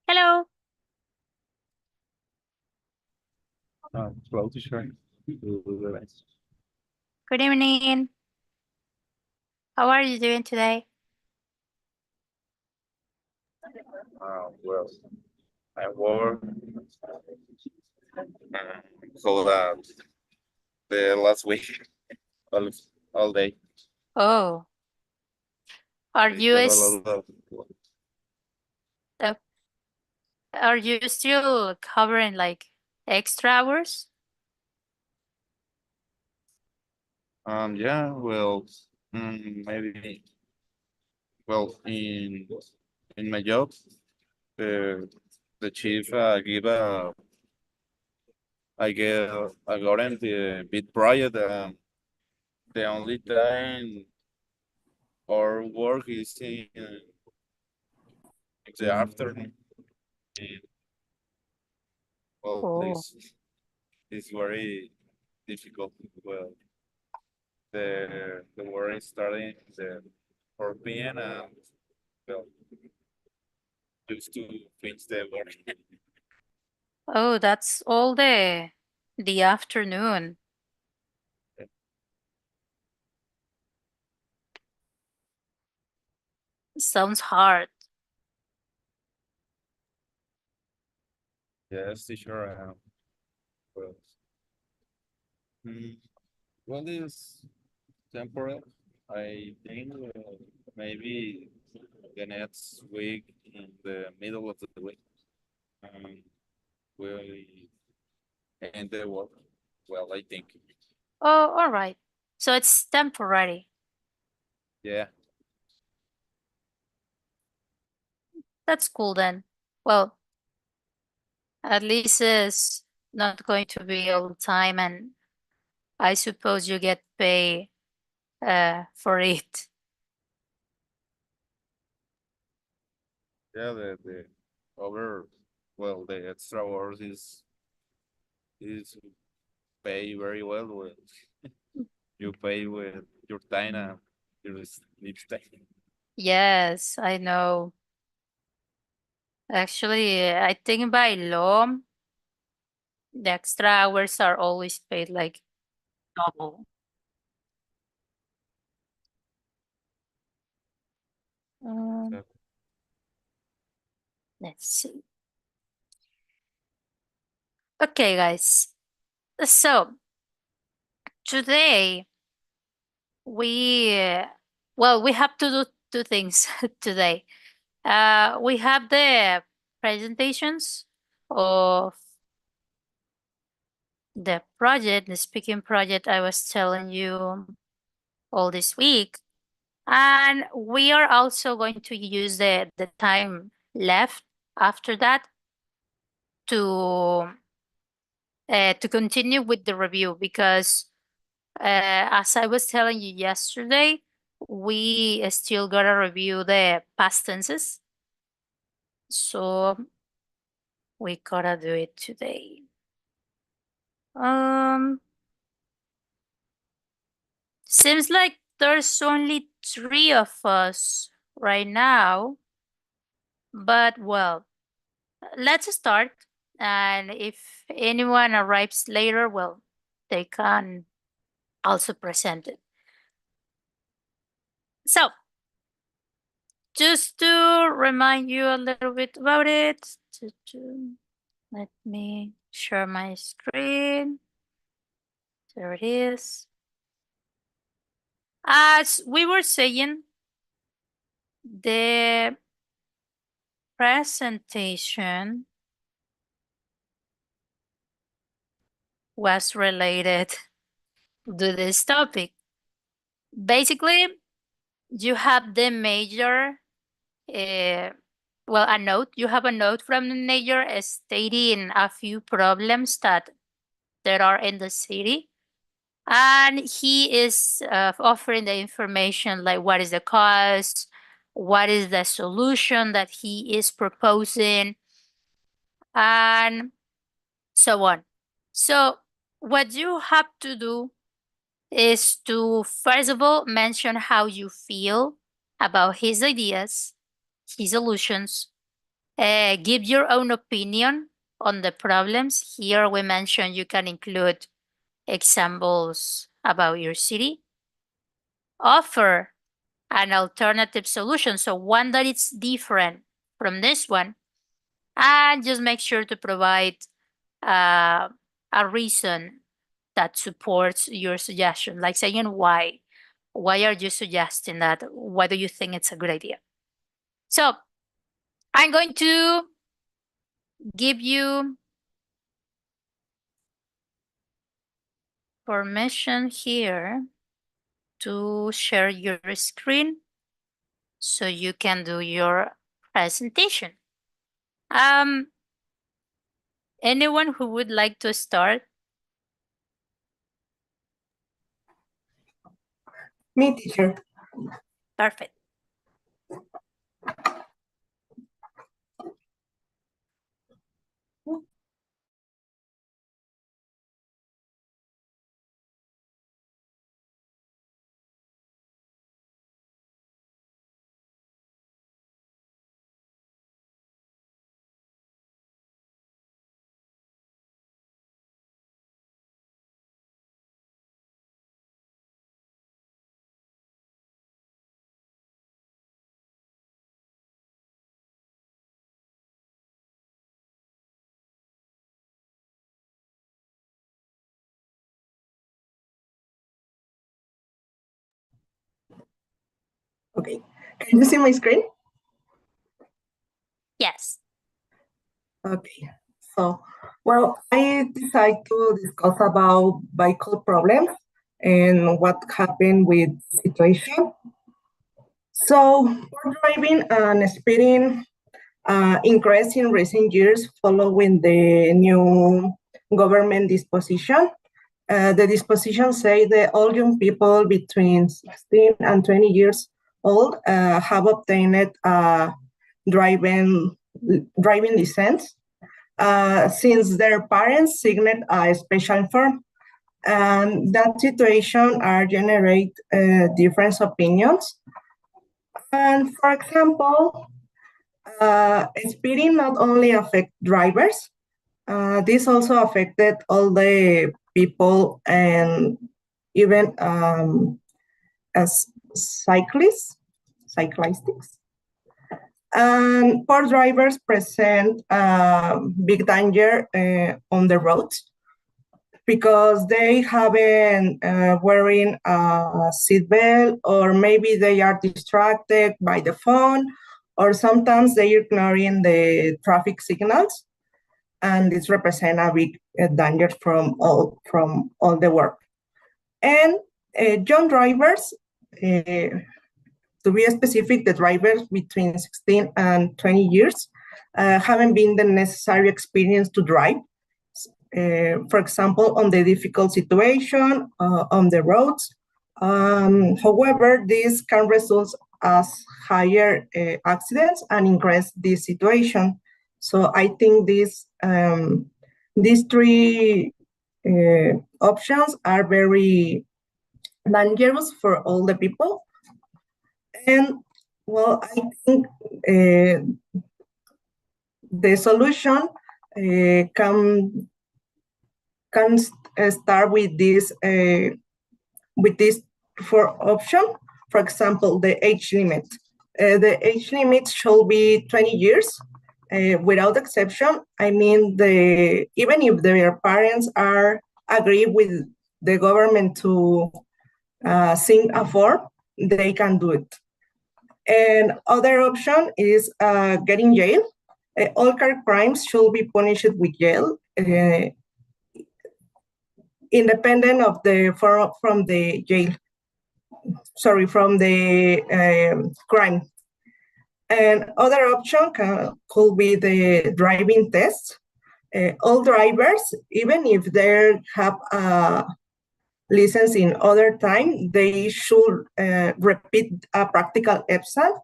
Hello. Hello, teacher. Good evening. How are you doing today? Well, I work so that the last week all, all day. Oh, are I you got a is lot of uh, are you still covering like extra hours? yeah. Well, maybe well in my job, the the chief give a I got in the big project. The only time our work is in the afternoon. And, well, Oh, it's very difficult. Well, the war is starting the 4 p.m. and well, just to finish the work. oh, that's all the afternoon. Sounds hard. Yes, teacher. Well, mm, well, it's temporal. I think maybe the next week in the middle of the week, um, will end the work. Well, I think. Oh, all right. So it's temporary. Yeah. That's cool then. Well, at least it's not going to be all the time, and I suppose you get pay for it. Yeah, the over well the extra hours is pay very well with you pay with your time and your sleep time. Yes, I know. Actually, I think by law, the extra hours are always paid like double. Um, So, let's see. Okay, guys. So today we well, we have to do two things today. We have the presentations of the project, the speaking project I was telling you all this week. And we are also going to use the time left after that to continue with the review because as I was telling you yesterday, we still gotta review the past tenses. So we gotta do it today. Um Seems like there's only three of us right now, but well, let's start. And if anyone arrives later, well, they can also present it. So, just to remind you a little bit about it, let me share my screen. There it is. As we were saying, the presentation was related to this topic. Basically, you have the major, uh, well, a note. You have a note from the major stating a few problems that there are in the city. And he is offering the information like what is the cause, what is the solution that he is proposing, and so on. So, what you have to do is to first of all mention how you feel about his ideas, his solutions, Give your own opinion on the problems. Here we mentioned you can include examples about your city. Offer an alternative solution, so one that is different from this one, and just make sure to provide uh, a reason that supports your suggestion, like saying why. Why are you suggesting that? Why do you think it's a good idea? So I'm going to give you permission here to share your screen so you can do your presentation. Anyone who would like to start? Me, teacher. Perfect. Okay. Can you see my screen? Yes. Okay. So, well, I decided to discuss about vehicle problems and what happened with situation. So, for driving and speeding increased in recent years following the new government disposition. The disposition say that all young people between 16 and 20 years old have obtained a driving license since their parents signed a special form. And that situation are generate different opinions. And for example, speeding not only affect drivers, this also affected all the people and even as cyclists. And poor drivers present big danger on the roads because they haven't wearing a seatbelt, or maybe they are distracted by the phone, or sometimes they are ignoring the traffic signals, and this represent a big danger from all the work. And young drivers, to be specific, the drivers between 16 and 20 years haven't been the necessary experience to drive. For example, on the difficult situation on the roads. However, this can result as higher accidents and increase this situation. So I think these three options are very dangerous for all the people. And well, I think the solution can start with this for option. For example, the age limit. The age limit should be 20 years without exception. I mean, even if their parents are agree with the government to sign a form, they can do it. And other option is getting jail. All car crimes should be punished with jail, independent of from the jail. Sorry, from the crime. And other option could be the driving test. All drivers, even if they have a license in other time, they should repeat a practical exam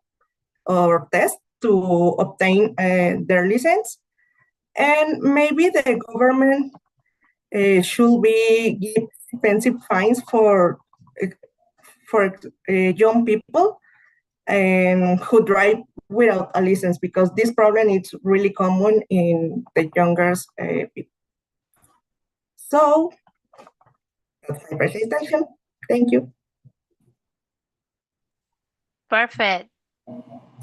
or test to obtain their license. And maybe the government should be give expensive fines for young people and who drive without a license, because this problem is really common in the younger people. So that's my presentation. Thank you. Perfect.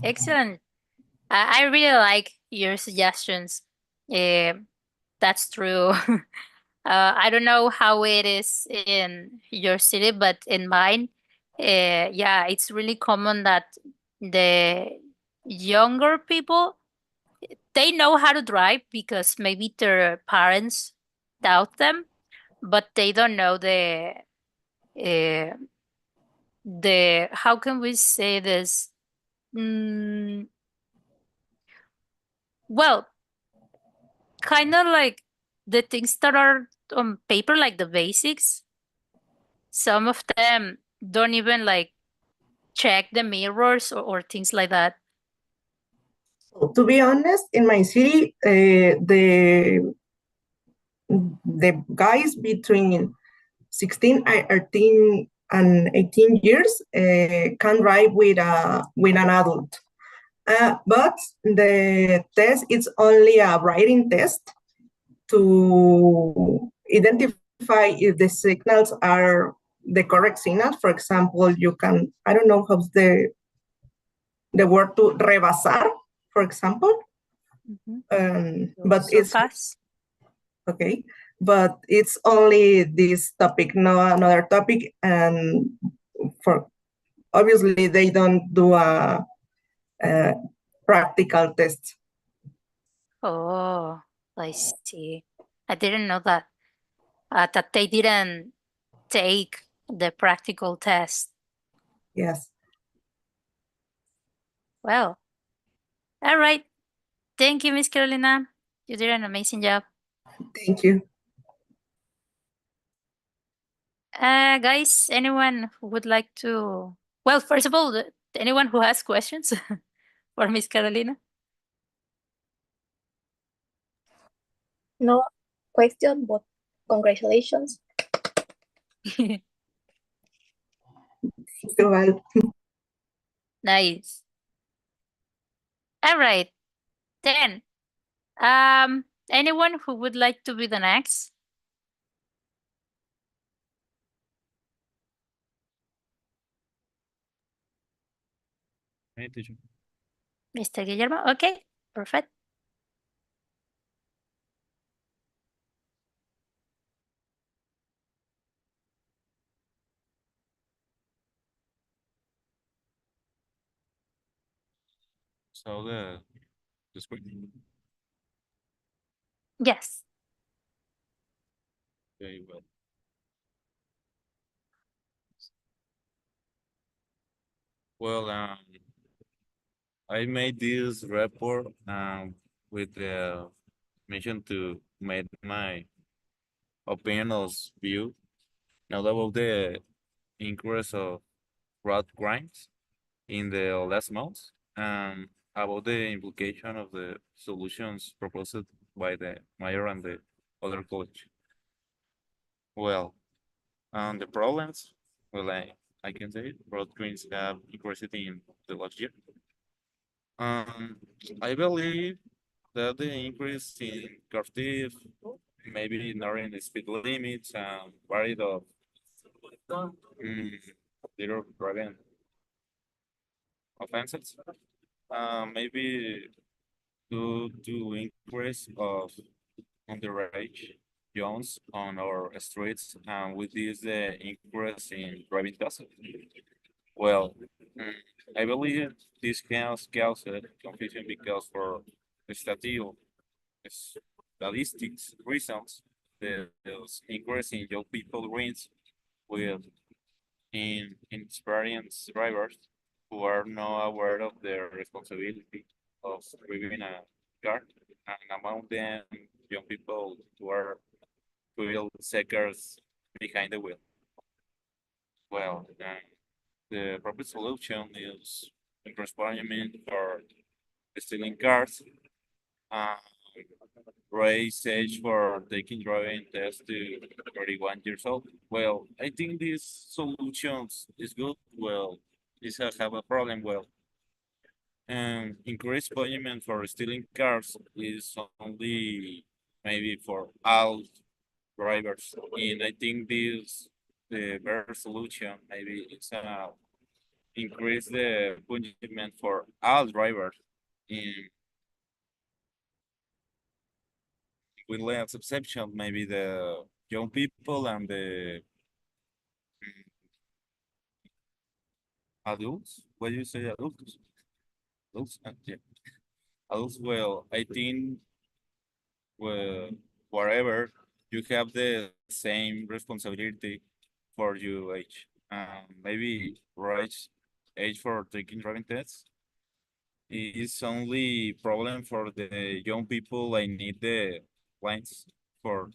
Excellent. I really like your suggestions. That's true. I don't know how it is in your city, but in mine, yeah, it's really common that the younger people, they know how to drive because maybe their parents taught them, but they don't know uh, the how can we say this? Mm, well, kind of like the things that are on paper, like the basics. Some of them don't even like check the mirrors or things like that. So, to be honest, in my city, the guys between 16 and 18 years can drive with an adult. But the test is only a writing test to identify if the signals are the correct signals. For example, you can, I don't know how's the word to rebasar, for example. But it's Surpass. okay. But it's only this topic, no another topic. And for obviously they don't do a practical test. Oh, I see. I didn't know that. That they didn't take the practical test. Yes. Well, all right. Thank you, Miss Carolina. You did an amazing job. Thank you. Guys, anyone who would like to? Well, first of all, anyone who has questions for Miss Carolina? No question, but congratulations. Well, Nice. All right. Then, anyone who would like to be the next? Hey, teacher. Mr. Guillermo? Okay, perfect. So the screen. Yes. Okay, well. Well, I made this report with the mission to make my opinion of view, not about the increase of fraud crimes in the last months, and about the implication of the solutions proposed by the mayor and the other college. Well, the problems, well, I can say fraud crimes have increased in the last year. Um, I believe that the increase in car theft, maybe ignoring the speed limits and variety of mm, little driving offenses, maybe due to increase of underage youngs on our streets, and with this the increase in driving tests. Well, mm, I believe this can cause confusion because for statistics reasons, the increase in young people rings with inexperienced drivers who are not aware of their responsibility of driving a car, and among them, young people who are wheel seekers behind the wheel. Well, the proper solution is encouragement for stealing cars, uh, raise age for taking driving test to 31 years old. Well, I think these solutions is good. Well, this has have a problem. Well, increased punishment for stealing cars is only maybe for all drivers. And I think this the better solution maybe is increase the punishment for all drivers in with less exception, maybe the young people and the adults. What do you say, adults? Adults, yeah. Adults. Well, I think well, wherever you have the same responsibility for your age. Maybe right age for taking driving tests is only problem for the young people. I need the lines for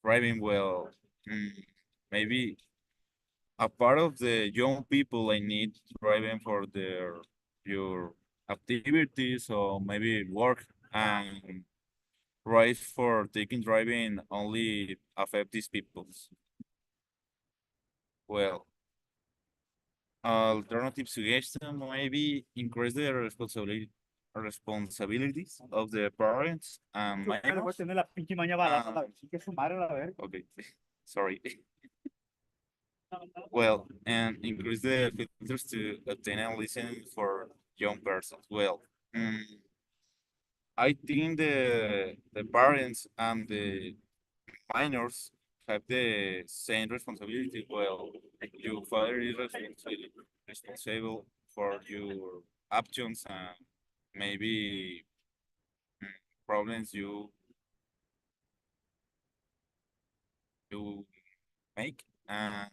driving well. Mm, maybe a part of the young people I need driving for their your activities or maybe work and right for taking driving only affect these peoples. Well, alternative suggestion maybe increase the responsibilities of the parents and minors. Okay, sorry. Well, and increase the filters to obtain a license for young persons. Well, mm, I think the parents and the minors have the same responsibility. Well, your father is responsible for your actions and maybe mm, problems you make. And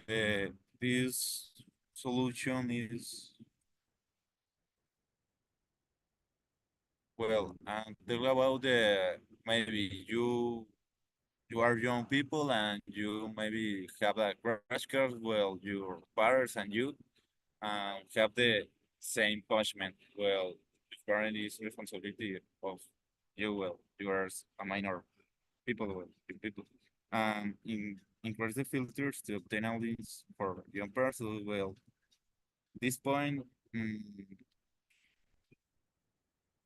the this solution is well, and talk about the maybe you are young people and you maybe have a crash course. Well, your parents and you have the same punishment. Well, the parent is responsibility of you. Well, you are a minor people. Well, people. Increase the filters to obtain audience for young persons. Well, this point mm,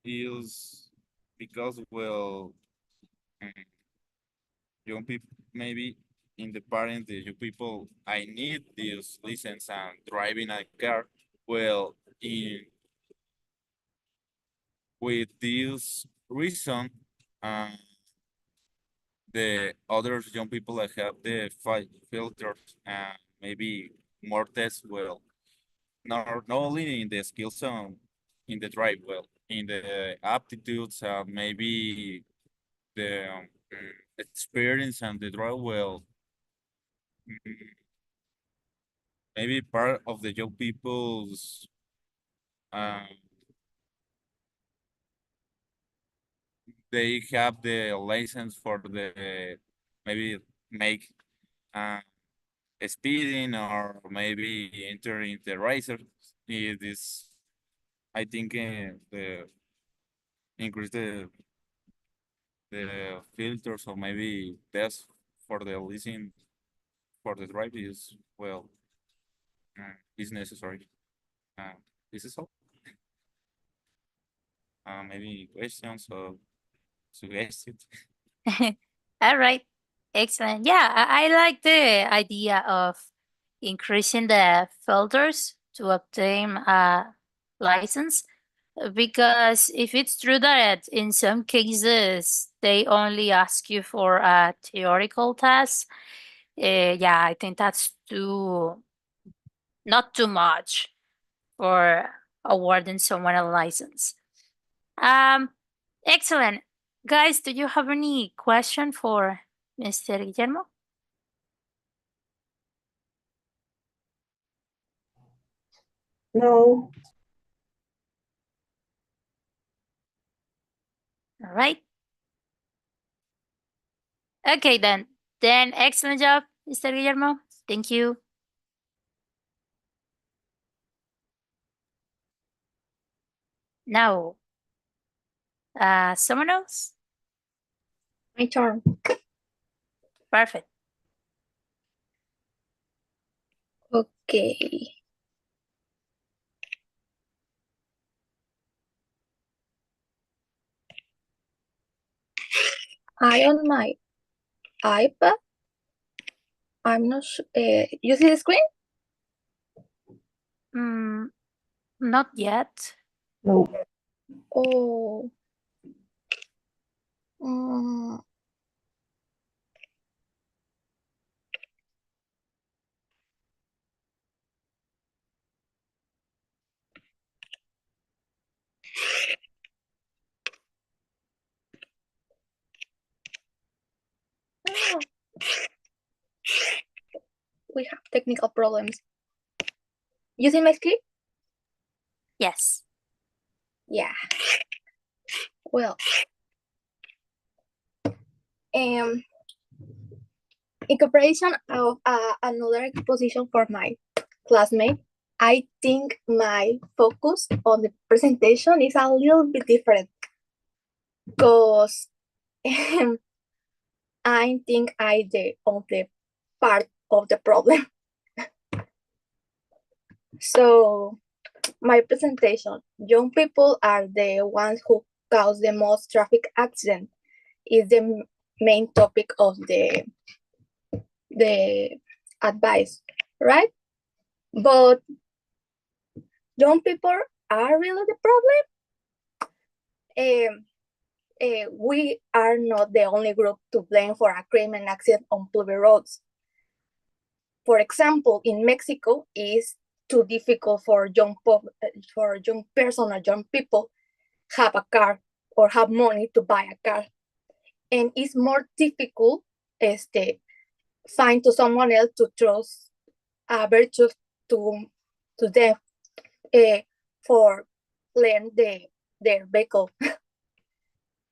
is because well. mm, young people maybe in the parent the young people I need this license and driving a car well in with this reason uh, the other young people that have the five filters and maybe more tests well not only in the skills in the drive well in the aptitudes maybe the experience and the drive well mm, maybe part of the young people's um, they have the license for the maybe make uh, speeding or maybe entering the racer. It is, I think, the increase the filters or maybe test for the leasing for the drive is well is necessary. This is all. Maybe questions or suggestions. All right. Excellent. Yeah, I like the idea of increasing the filters to obtain a license because if it's true that in some cases they only ask you for a theoretical test, yeah, I think that's not too much for awarding someone a license. Um, Excellent. Guys, do you have any question for Mr. Guillermo? No. All right. Okay, then. Then excellent job, Mr. Guillermo. Thank you. Now, someone else? My turn. Perfect. Okay. I on my iPad. I'm not sure. You see the screen? Not yet. No. Oh. Mm, ah, we have technical problems. You see my screen? Yes. Yeah. Well, in comparison of another exposition for my classmate, I think my focus on the presentation is a little bit different because I think I on the part of the problem. So my presentation, young people are the ones who cause the most traffic accident is the main topic of the advice, right? But young people are really the problem. We are not the only group to blame for a crime and accident on public roads. For example, in Mexico, it's too difficult for young person or young people have a car or have money to buy a car, and it's more difficult find to someone else to trust a virtue to them for learn their vehicle.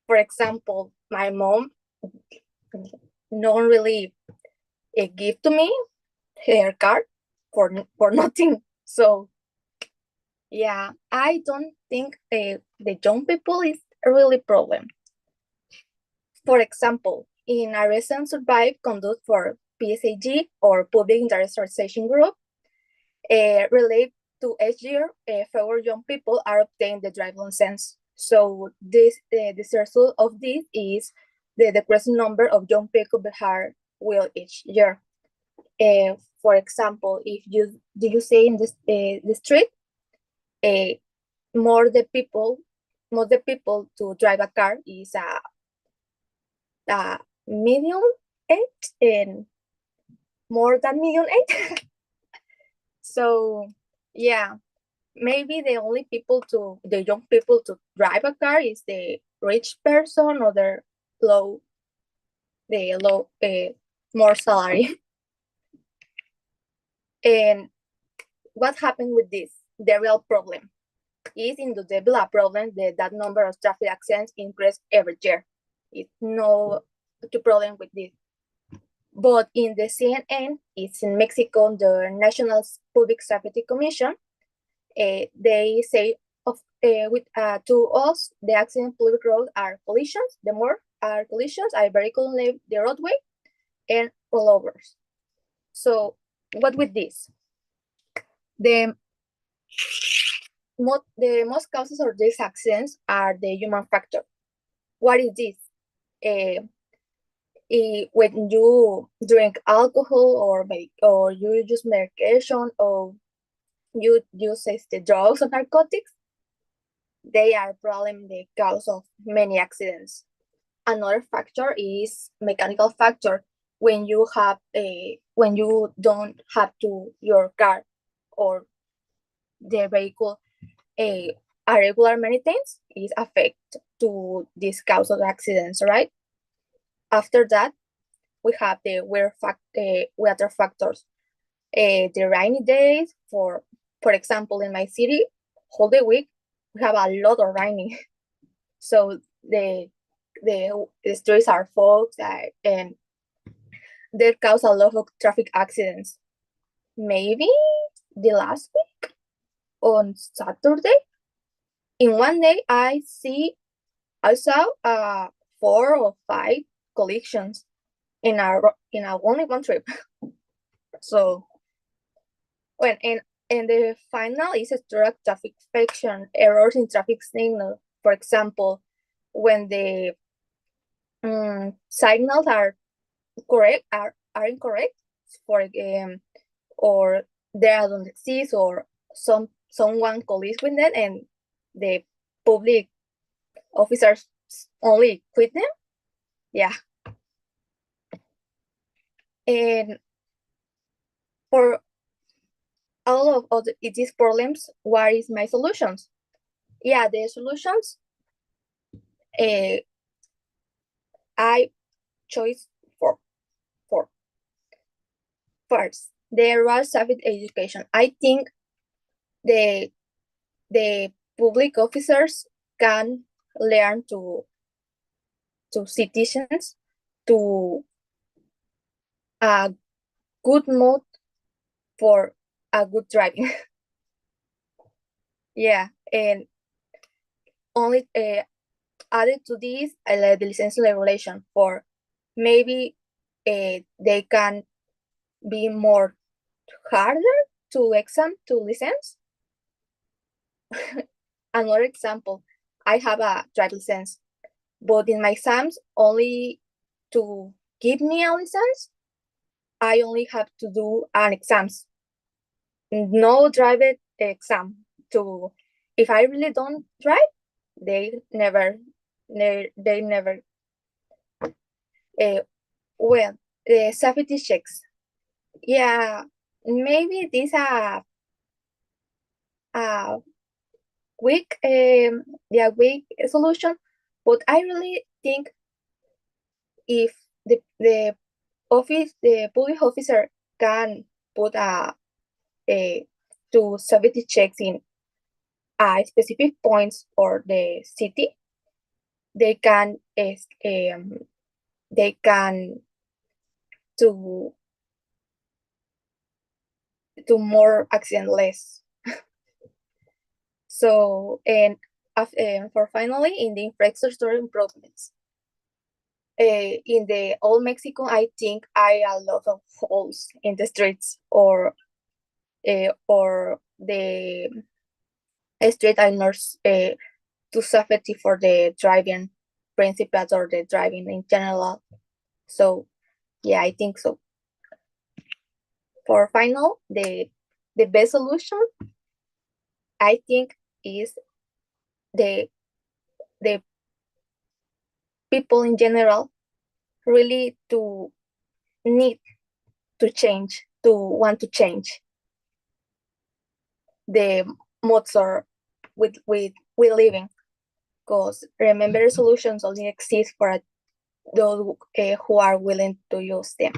For example, my mom no really give to me her card for nothing. So yeah, I don't think the young people is a really problem. For example, in a recent survey conducted for PSAG or Public Interest Association Group, related to each year, fewer young people are obtained the driving license. So this result of this is the decreasing number of young people behind wheel each year. For example, if you say in this the street, more the people to drive a car is a medium age and more than medium age. So yeah, maybe the only the young people to drive a car is the rich person or the low more salary. And what happened with this? The real problem is in the developed problem that number of traffic accidents increase every year. It's no problem with this. But in the CNN, it's in Mexico, the National Public Safety Commission, they say to us the accident public road are collisions. The more are collisions, are vehicle leave the roadway and rollovers. So what with this? The most causes of these accidents are the human factor. What is this? When you drink alcohol or you use medication or you use the drugs or narcotics, they are probably the cause of many accidents. Another factor is mechanical factor. When you don't have to your car or the vehicle a regular maintenance is affect to this cause of accidents, right? After that, we have the weather factors. The rainy days, for example, in my city, whole the week we have a lot of raining, so the streets are fogged and that cause a lot of traffic accidents. Maybe the last week on Saturday, in one day I saw 4 or 5 collisions in our only one trip. So when and the final is a traffic fiction errors in traffic signal. For example, when the signals are correct are incorrect, for or they don't exist, or someone collides with them and the public officers only quit them. Yeah. And for all of these problems, what is my solutions? Yeah, the solutions I choose for first, the road safety education. I think the public officers can learn to citizens to a good mode for a good driving. Yeah, and only added to this the license regulation, for maybe they can be more harder to exam to license. Another example, I have a driver license, but in my exams, only to give me a license, I only have to do an exams, no driver exam. To if I really don't drive, they never. Well, the safety checks. Yeah, maybe this a weak weak solution, but I really think if the police officer can put a to safety checks in specific points for the city, they can to more accident less. So, and for finally, in the infrastructure improvements, in the old Mexico, I think a lot of holes in the streets, or the street are not too safety for the driving principles or the driving in general. So, yeah, I think so. For final, the best solution, I think, is the people in general really to need to change, to want to change the modes or with living, because remember, solutions only exist for those who are willing to use them,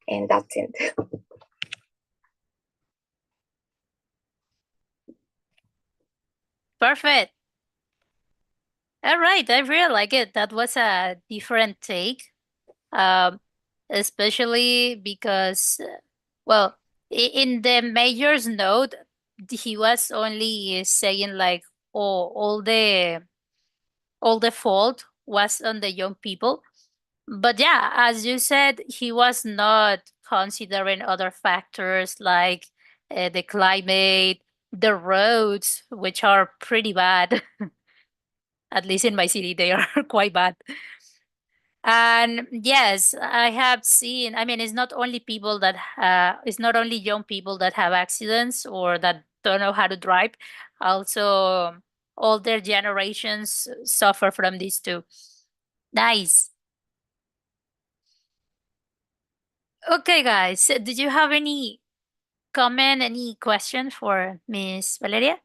and that's it. Perfect. All right, I really like it. That was a different take, um, especially because, well, in the mayor's note, he was only saying like, oh, all the fault was on the young people. But yeah, as you said, he was not considering other factors like the climate, the roads, which are pretty bad. At least in my city, they are quite bad. And yes, I have seen, I mean, it's not only people that, it's not only young people that have accidents or that don't know how to drive. Also, older generations suffer from this too. Nice. Okay, guys, so did you have any comment, any question for Miss Valeria?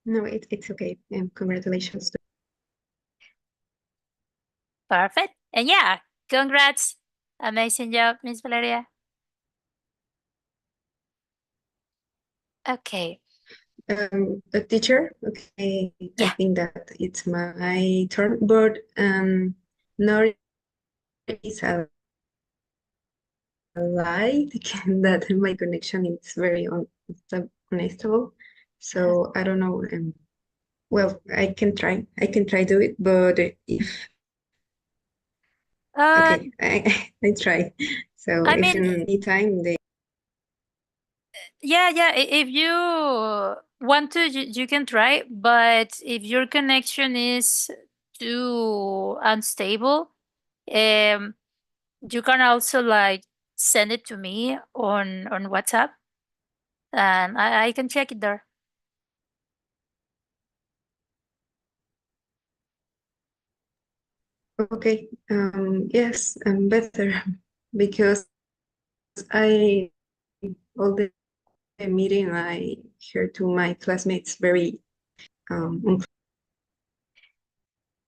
No, it's okay. Congratulations. Perfect. And yeah, congrats. Amazing job, Miss Valeria. Okay. A teacher. Okay, I Yeah. think that it's my turn, but not is a lie that my connection is very unstable. So I don't know. Well, I can try. I can try do it, but if Uh, okay, I try. So I if mean, in any time they yeah. If you want to, you can try. But if your connection is too unstable, um, you can also like send it to me on WhatsApp, and I can check it there. okay, yes, better because I all the meeting I hear to my classmates very unclear.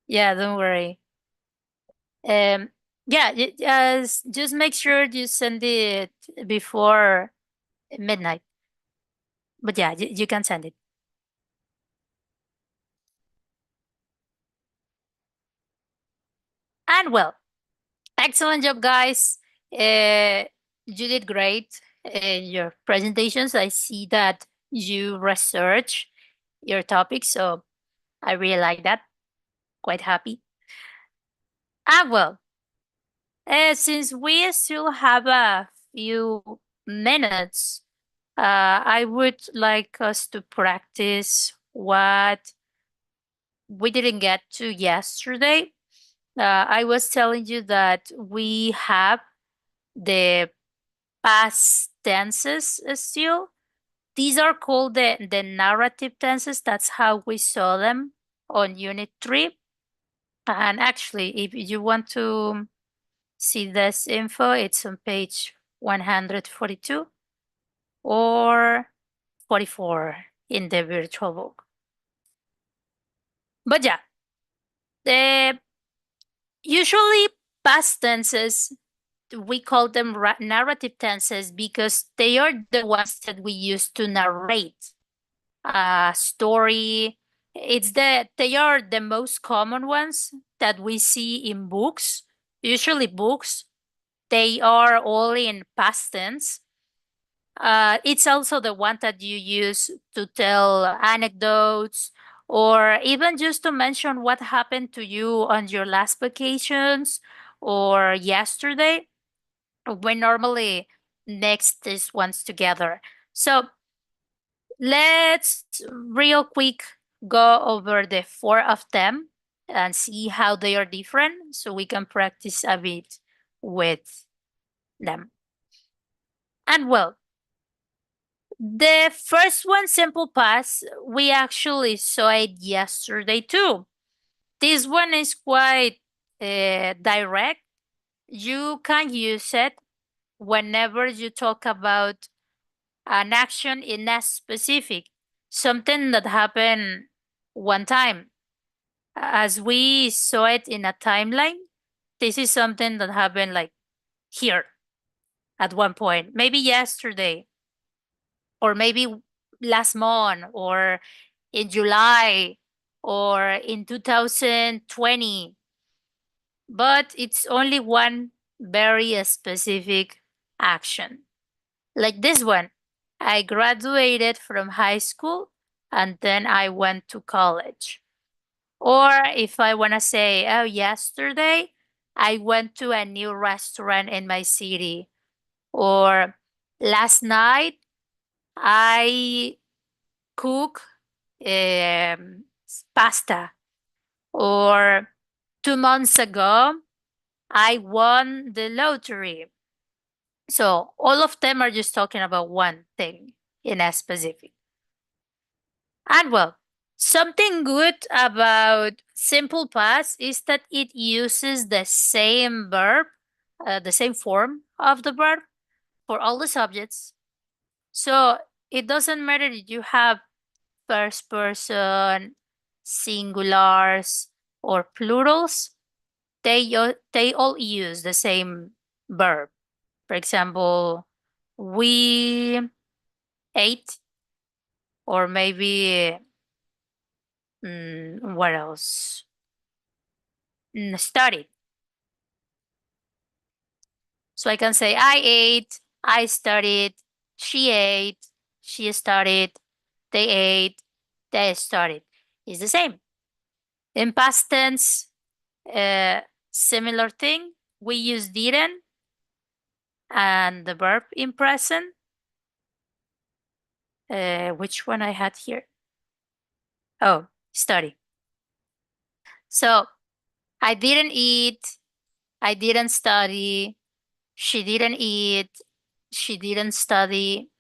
Yeah, don't worry. Yeah, just make sure you send it before midnight. But yeah, you can send it. And well, excellent job, guys. You did great in your presentations. I see that you research your topic, so I really like that. Quite happy. And well, since we still have a few minutes, I would like us to practice what we didn't get to yesterday. I was telling you that we have the past tenses still. These are called the narrative tenses. That's how we saw them on Unit 3. And actually, if you want to see this info, it's on page 142 or 44 in the virtual book. But yeah, the usually past tenses, we call them narrative tenses because they are the ones that we use to narrate a story. They are the most common ones that we see in books. Usually books, they are all in past tense. It's also the one that you use to tell anecdotes or even just to mention what happened to you on your last vacations or yesterday. We normally mix these ones together. So let's real quick go over the four of them and see how they are different so we can practice a bit with them. And well, the first one, simple past, we actually saw it yesterday too. This one is quite direct. You can use it whenever you talk about an action in a specific, something that happened one time. As we saw it in a timeline, this is something that happened like here at one point, maybe yesterday, or maybe last month, or in July, or in 2020. But it's only one very specific action. Like this one, I graduated from high school and then I went to college. Or if I want to say, oh, yesterday I went to a new restaurant in my city. Or last night I cook pasta. Or 2 months ago I won the lottery. So all of them are just talking about one thing in a specific. And well, something good about simple past is that it uses the same verb, the same form of the verb for all the subjects. So it doesn't matter if you have first person, singulars, or plurals, they all use the same verb. For example, we ate, or maybe what else? Studied. So I can say I ate, I studied, she ate, she studied, they ate, they studied. It's the same. In past tense, uh, similar thing. We use didn't and the verb in present. Which one I had here? Oh, study. So I didn't eat, I didn't study, she didn't eat, she didn't study,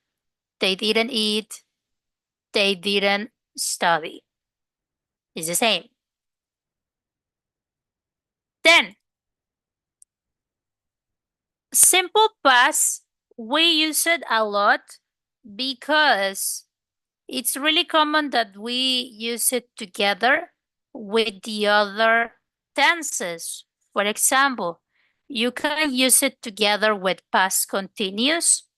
they didn't eat, they didn't study. It's the same. Then, simple past, we use it a lot because it's really common that we use it together with the other tenses. For example, you can use it together with past continuous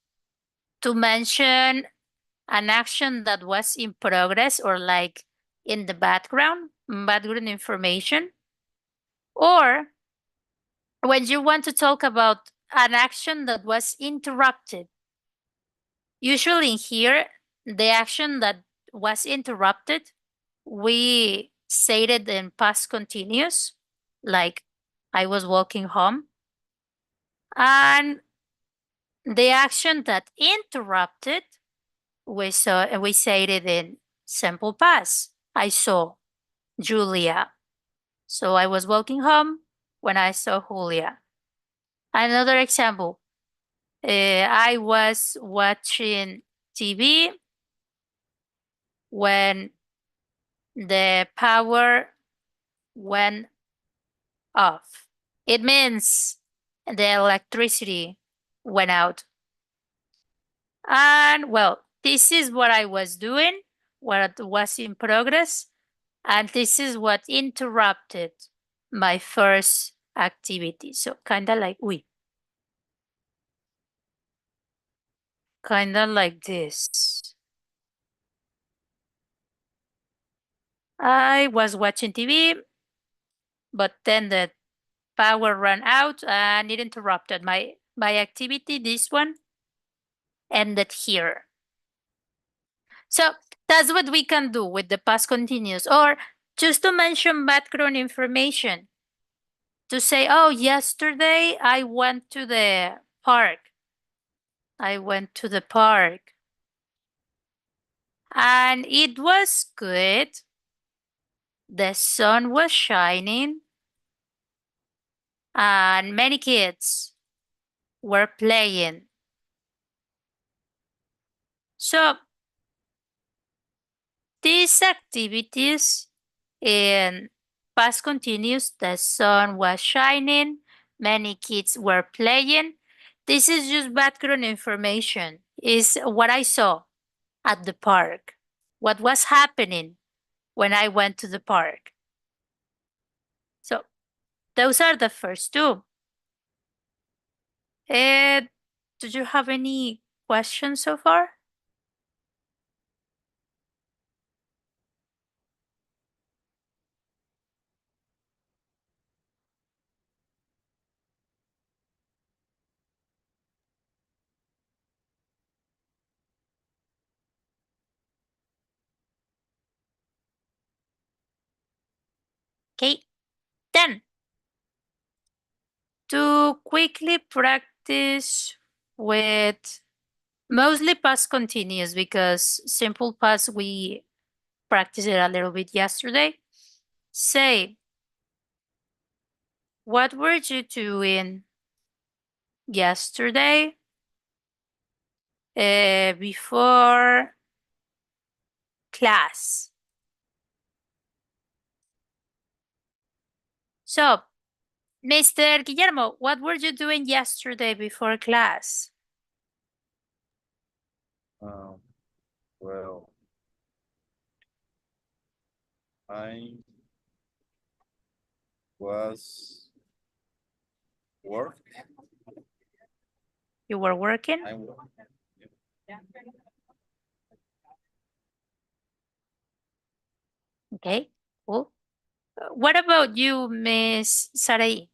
to mention an action that was in progress or like in the background information. Or when you want to talk about an action that was interrupted. Usually in here, the action that was interrupted, we say it in past continuous, like I was walking home. And the action that interrupted, we say it in simple past. I saw Julia. So I was walking home when I saw Julia. Another example, I was watching TV when the power went off. It means the electricity went out. And well, this is what I was doing, what was in progress, and this is what interrupted my first activity. So kind of like, kind of like this. I was watching TV, but then the power ran out and it interrupted my activity. This one ended here. So that's what we can do with the past continuous. Or just to mention background information, to say, oh, yesterday I went to the park. I went to the park. And it was good. The sun was shining. And many kids were playing. So these activities in past continuous, the sun was shining, many kids were playing. This is just background information, is what I saw at the park, what was happening when I went to the park. So those are the first two. Do you have any questions so far? Okay, then to quickly practice with mostly past continuous, because simple past we practiced it a little bit yesterday. Say, what were you doing yesterday before class? So, Mr. Guillermo, what were you doing yesterday before class? Well, I was work. You were working? I work. Okay, cool. What about you, Miss Sarai?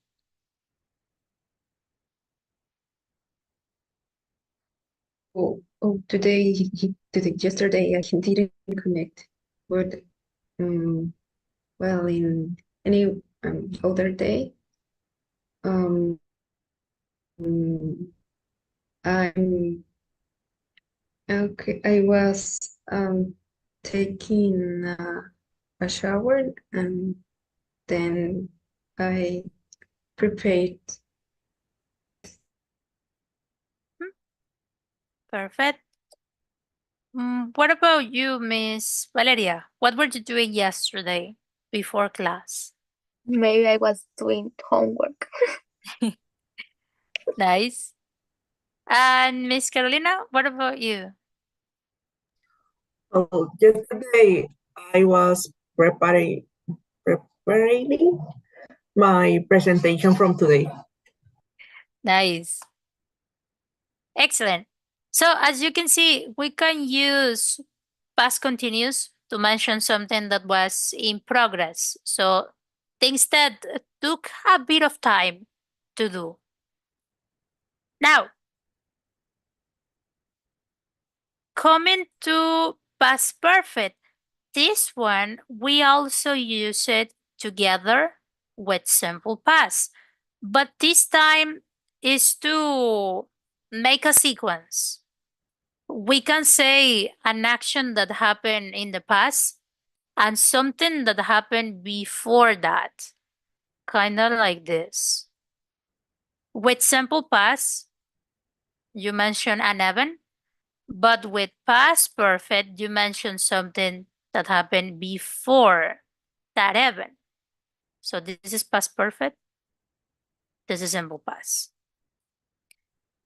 Yesterday I didn't connect, but well, in any other day, um, I'm okay. I was taking a shower and then I prepared. Perfect. What about you, Miss Valeria? What were you doing yesterday before class? Maybe I was doing homework. Nice. And Miss Carolina, what about you? Oh, yesterday I was preparing my presentation from today. Nice. Excellent. So as you can see, we can use past continuous to mention something that was in progress. So things that took a bit of time to do. Now, coming to past perfect, this one we also use it together with simple past, but this time is to make a sequence. We can say an action that happened in the past and something that happened before that, kind of like this. With simple past, you mention an event, but with past perfect, you mention something that happened before that event. So this is past perfect. This is simple past.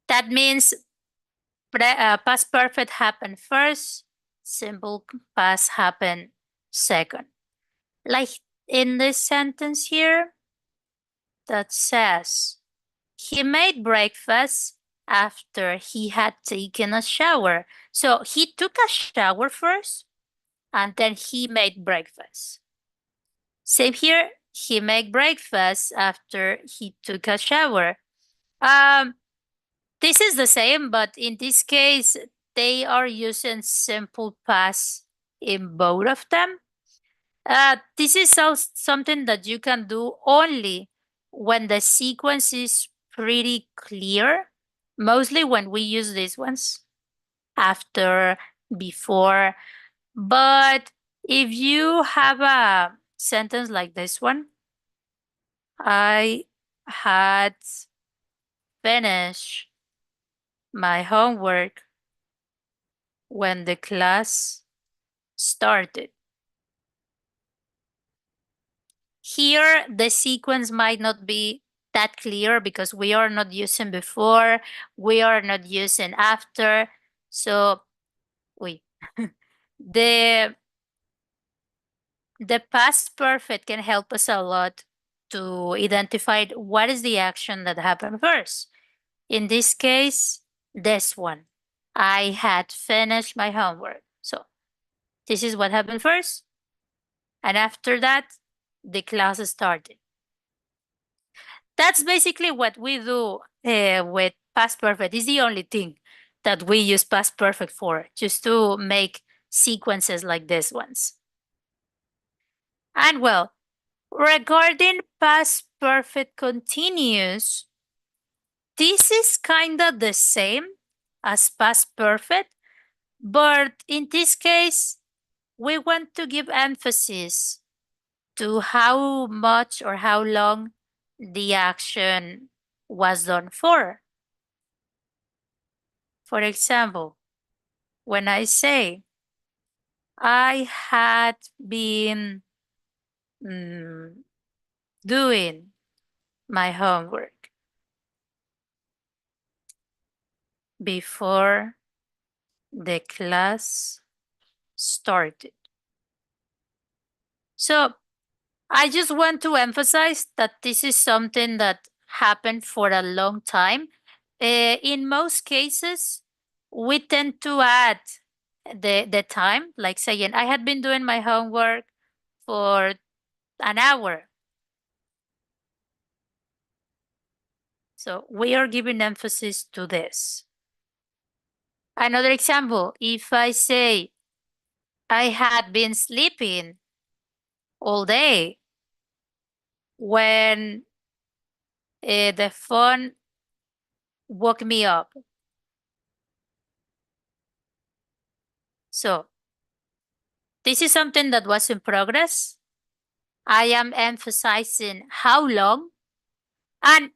That means past perfect happened first, simple past happened second. Like in this sentence here that says, he made breakfast after he had taken a shower. So he took a shower first and then he made breakfast. Same here, he made breakfast after he took a shower. This is the same, but in this case, they are using simple past in both of them. This is something that you can do only when the sequence is pretty clear, mostly when we use these ones, after, before. But if you have a sentence like this one, I had finished my homework when the class started. Here, the sequence might not be that clear because we are not using before, we are not using after. So, the past perfect can help us a lot to identify what is the action that happened first. In this case, this one. I had finished my homework. So, this is what happened first. And after that, the class started. That's basically what we do with past perfect. It's the only thing that we use past perfect for, just to make sequences like these ones. And well, regarding past perfect continuous, this is kind of the same as past perfect, but in this case, we want to give emphasis to how much or how long the action was done for. For example, when I say, I had been doing my homework before the class started. So I just want to emphasize that this is something that happened for a long time. In most cases, we tend to add the time, like saying, I had been doing my homework for an hour. So we are giving emphasis to this. Another example, if I say, I had been sleeping all day when the phone woke me up. So this is something that was in progress. I am emphasizing how long. And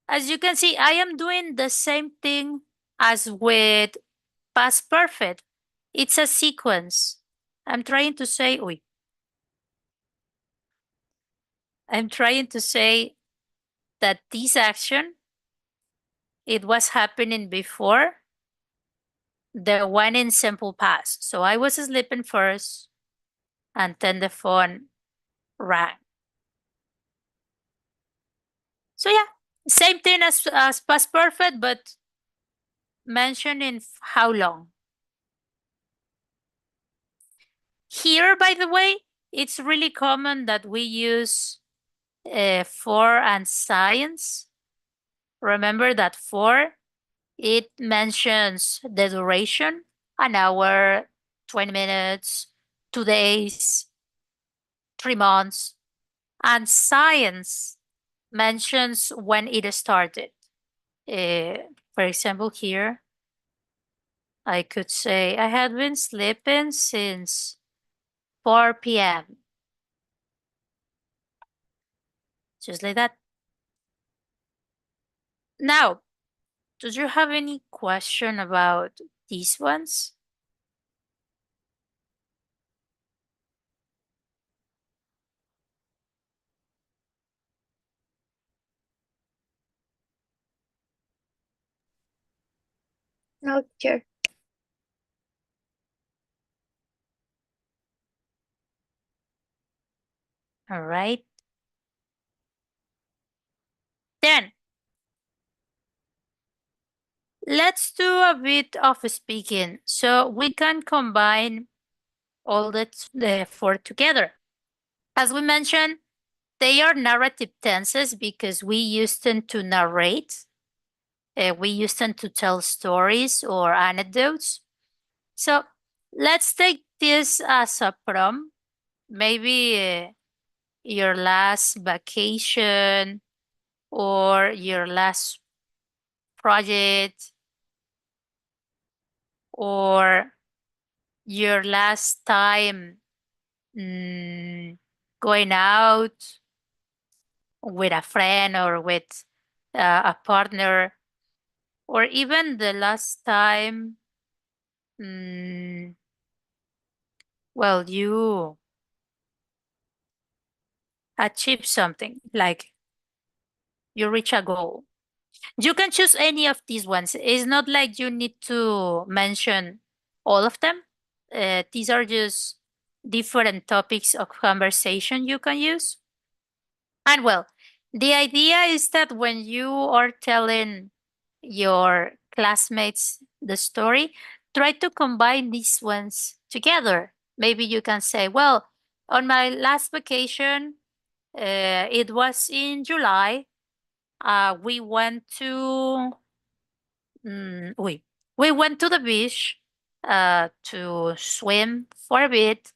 as you can see, I am doing the same thing as with past perfect. It's a sequence. I'm trying to say, I'm trying to say that this action, it was happening before the one in simple past. So I was sleeping first, and then the phone rang. So yeah, same thing as past perfect, but mentioning how long. Here, by the way, it's really common that we use for and science. Remember that for, it mentions the duration, an hour, 20 minutes, 2 days, 3 months. And science mentions when it started. For example, here, I could say, I had been sleeping since 4 p.m. Just like that. Now, do you have any question about these ones? No, teacher. All right. Then, let's do a bit of speaking so we can combine all the four together. As we mentioned, they are narrative tenses because we use them to narrate. We use them to tell stories or anecdotes. So let's take this as a prompt. Maybe your last vacation or your last project or your last time going out with a friend or with a partner, or even the last time, well, you achieve something, like you reach a goal. You can choose any of these ones. It's not like you need to mention all of them. These are just different topics of conversation you can use. And well, the idea is that when you are telling your classmates the story, try to combine these ones together. Maybe you can say, well, on my last vacation, it was in July. We went to we went to the beach to swim for a bit.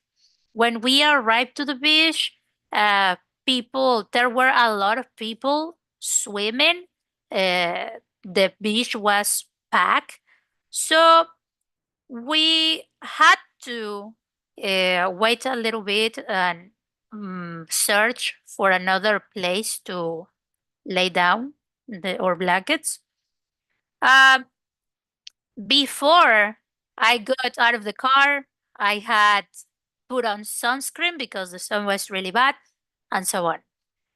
When we arrived to the beach, uh, there were a lot of people swimming. The beach was packed, so we had to wait a little bit and search for another place to lay down our blankets. Um, Before I got out of the car, I had put on sunscreen because the sun was really bad, and so on.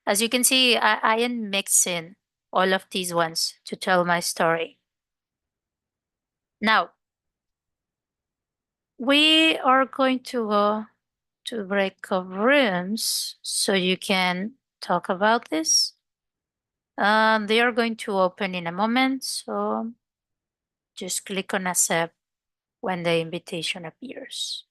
As you can see, I am mixing all of these ones to tell my story. Now, we are going to go to break of rooms so you can talk about this. They are going to open in a moment, so just click on accept when the invitation appears.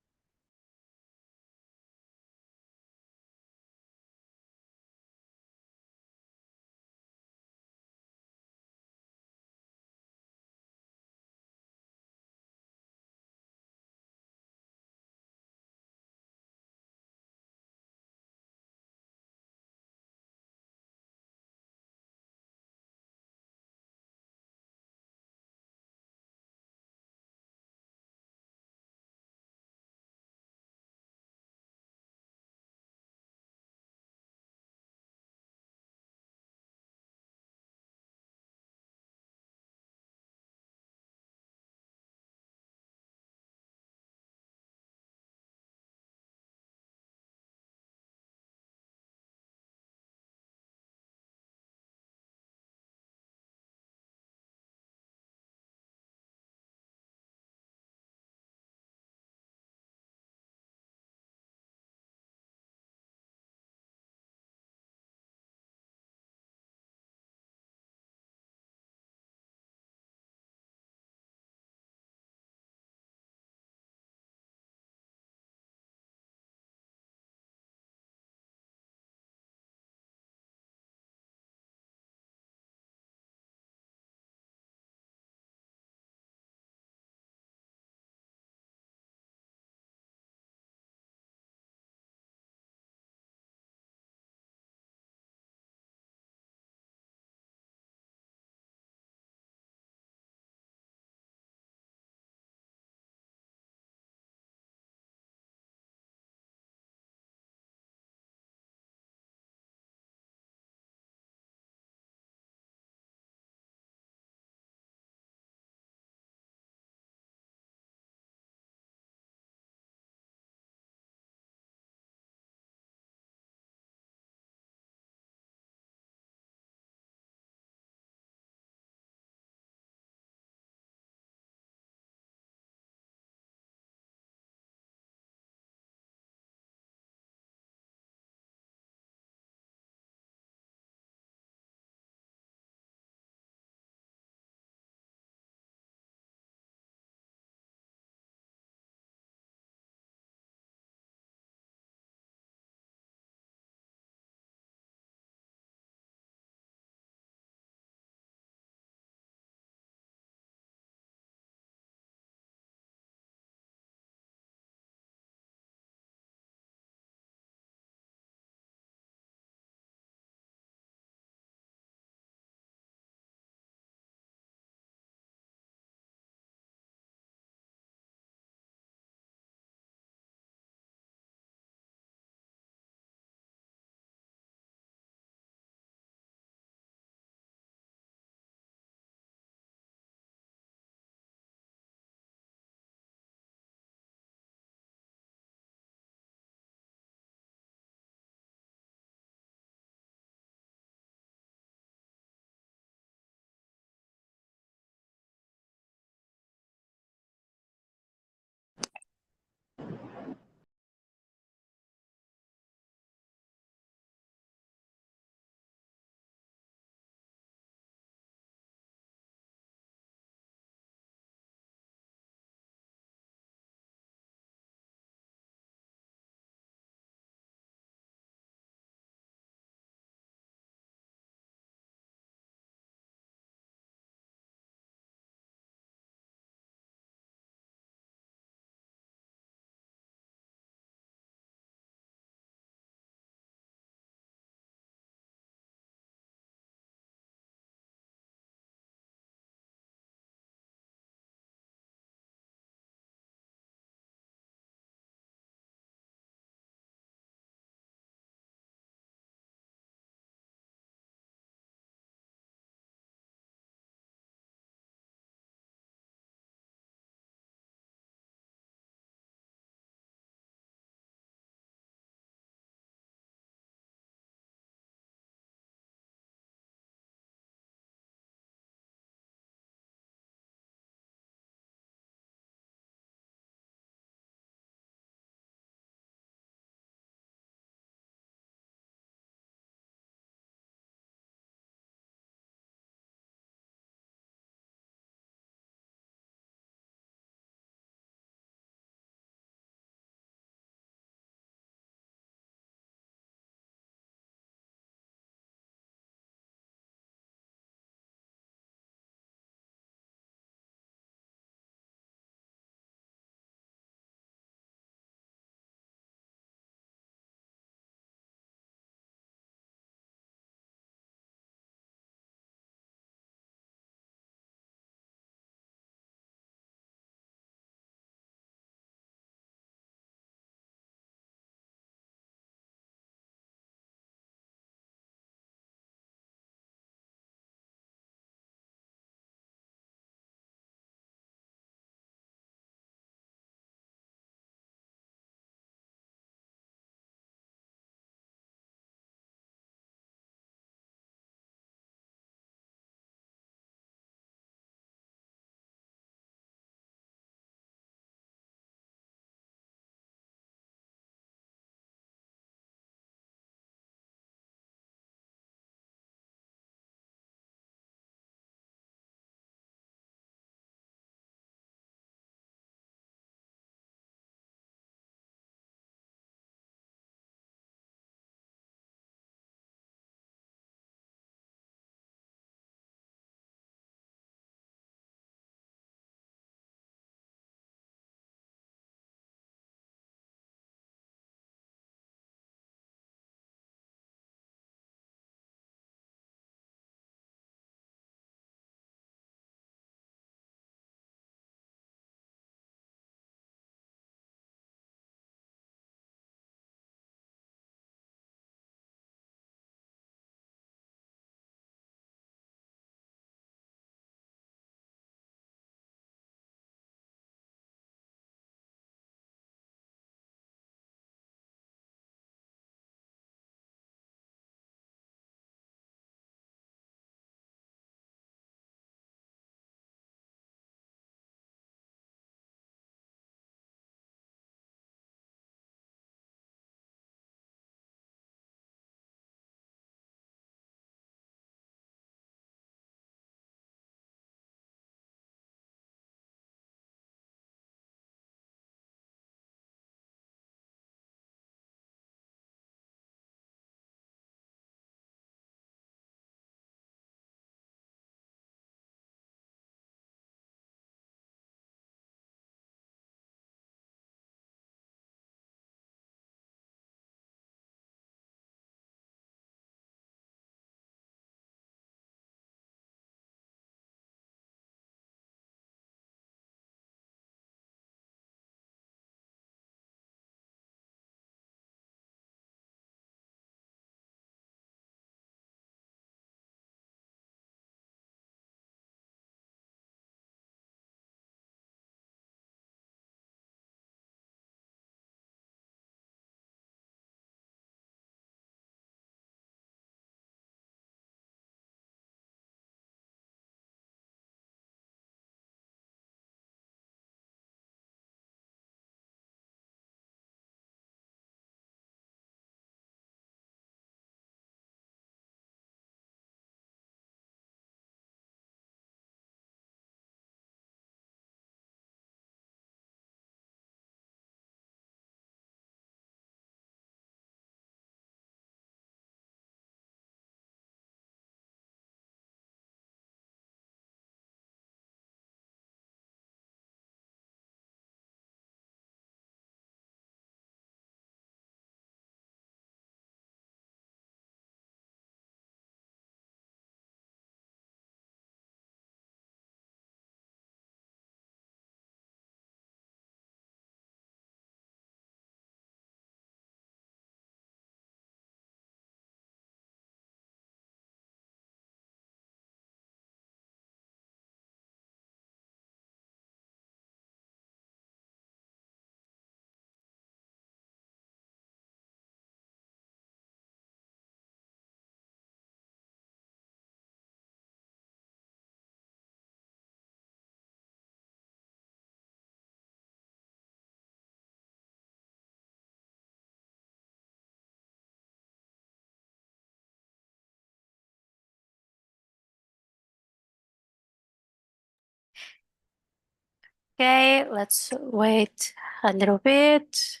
Okay, let's wait a little bit.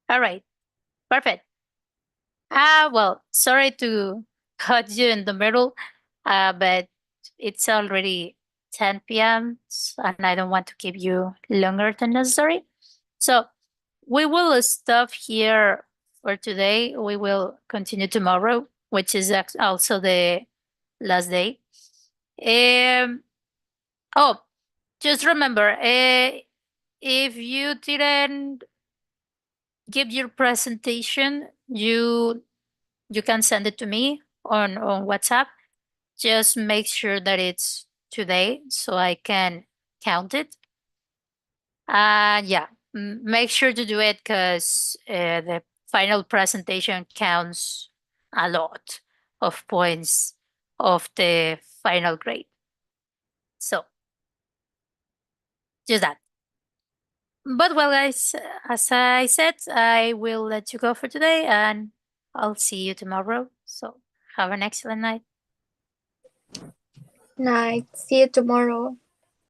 All right, perfect. Well, sorry to cut you in the middle, but it's already 10 p.m. And I don't want to keep you longer than necessary. So we will stop here for today. We will continue tomorrow, which is also the last day. Um, oh, just remember, if you didn't give your presentation, you can send it to me on WhatsApp. Just make sure that it's today so I can count it. Yeah, make sure to do it because the final presentation counts a lot of points of the final grade. So just that. But well, guys, as I said, I will let you go for today and I'll see you tomorrow. So have an excellent night. Night. See you tomorrow.